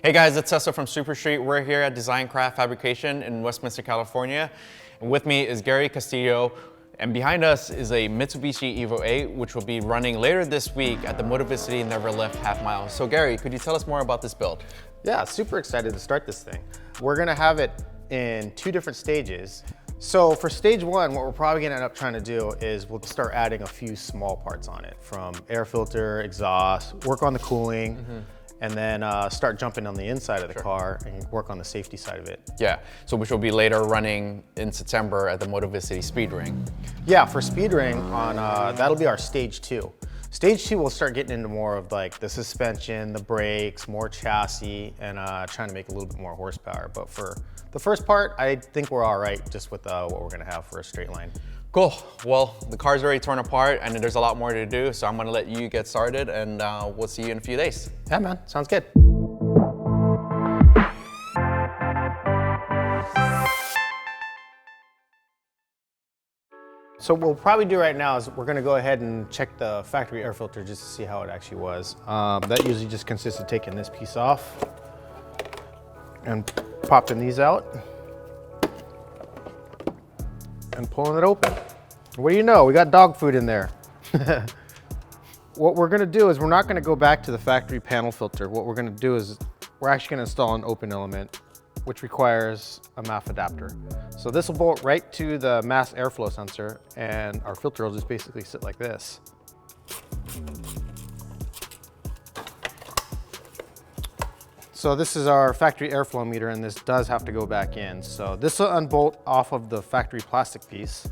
Hey guys, it's Cecil from Super Street. We're here at Design Craft Fabrication in Westminster, California. And with me is Gary Castillo, and behind us is a Motovicity EVO 8, which will be running later this week at the Motovicity Never Left Half Mile. So Gary, could you tell us more about this build? Yeah, super excited to start this thing. We're gonna have it in 2 different stages. So for stage 1, what we're probably gonna end up trying to do is we'll start adding a few small parts on it, from air filter, exhaust, work on the cooling, and then start jumping on the inside of the car and work on the safety side of it. Yeah, so which will be later running in September at the Motovicity Speed Ring. Yeah, for Speed Ring, that'll be our stage 2. Stage 2, we'll start getting into more of like the suspension, the brakes, more chassis, and trying to make a little bit more horsepower. But for the first part, I think we're all right just with what we're gonna have for a straight line. Cool. Well, the car's already torn apart and there's a lot more to do, so I'm gonna let you get started and we'll see you in a few days. Yeah, man, sounds good. So what we'll probably do right now is we're gonna go ahead and check the factory air filter just to see how it actually was. That usually just consists of taking this piece off and popping these out and pulling it open. What do you know? We got dog food in there. What we're gonna do is we're not gonna go back to the factory panel filter. What we're gonna do is we're actually gonna install an open element, which requires a MAF adapter. So this will bolt right to the mass airflow sensor, and our filter will just basically sit like this. So this is our factory airflow meter, and this does have to go back in. So this will unbolt off of the factory plastic piece,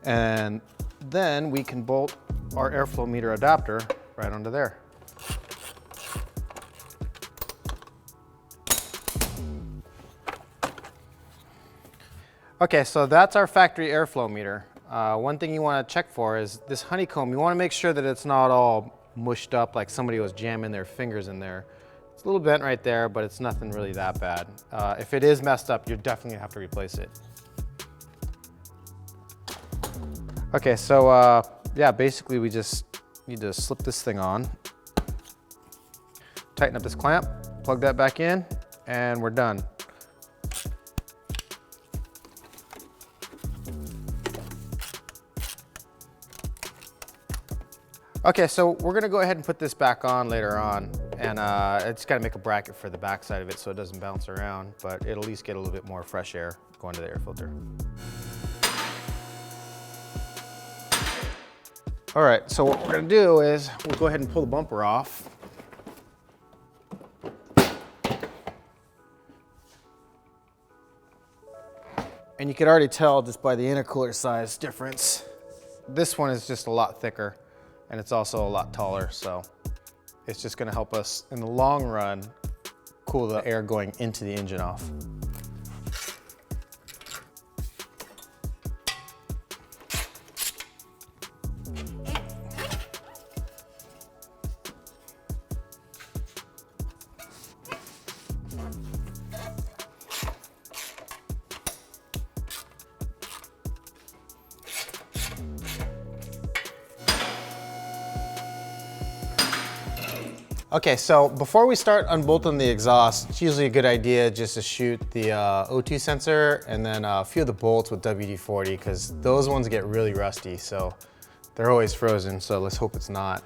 and then we can bolt our airflow meter adapter right onto there. Okay, so that's our factory airflow meter. One thing you want to check for is this honeycomb. You want to make sure that it's not all mushed up like somebody was jamming their fingers in there. It's a little bent right there, but it's nothing really that bad. If it is messed up, you're definitely gonna have to replace it. Okay, so yeah, basically we just need to slip this thing on, tighten up this clamp, plug that back in, and we're done. Okay, so we're gonna go ahead and put this back on later on, and it's gotta make a bracket for the back side of it so it doesn't bounce around, but it'll at least get a little bit more fresh air going to the air filter. All right, so what we're gonna do is we'll go ahead and pull the bumper off. And you can already tell just by the intercooler size difference. This one is just a lot thicker, and it's also a lot taller, so it's just gonna help us in the long run cool the air going into the engine off. Okay, so before we start unbolting the exhaust, it's usually a good idea just to shoot the O2 sensor and then a few of the bolts with WD-40, because those ones get really rusty, so they're always frozen, so let's hope it's not.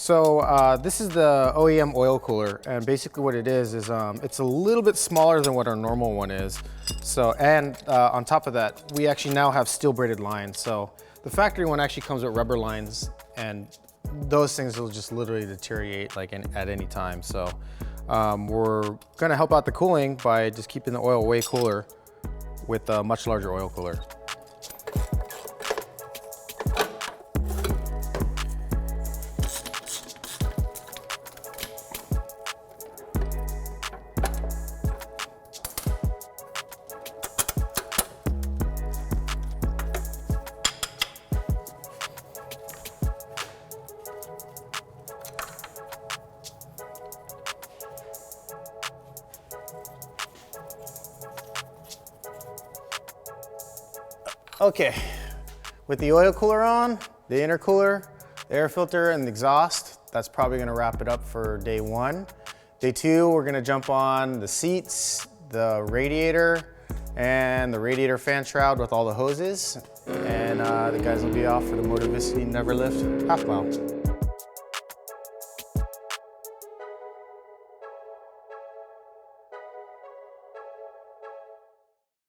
So this is the OEM oil cooler, and basically what it is it's a little bit smaller than what our normal one is. So, and on top of that, we actually now have steel braided lines. So the factory one actually comes with rubber lines, and those things will just literally deteriorate like at any time. So we're gonna help out the cooling by just keeping the oil way cooler with a much larger oil cooler. Okay, with the oil cooler on, the intercooler, the air filter, and the exhaust, that's probably gonna wrap it up for day one. Day two, we're gonna jump on the seats, the radiator, and the radiator fan shroud with all the hoses. And the guys will be off for the Motovicity Never Lift half mile.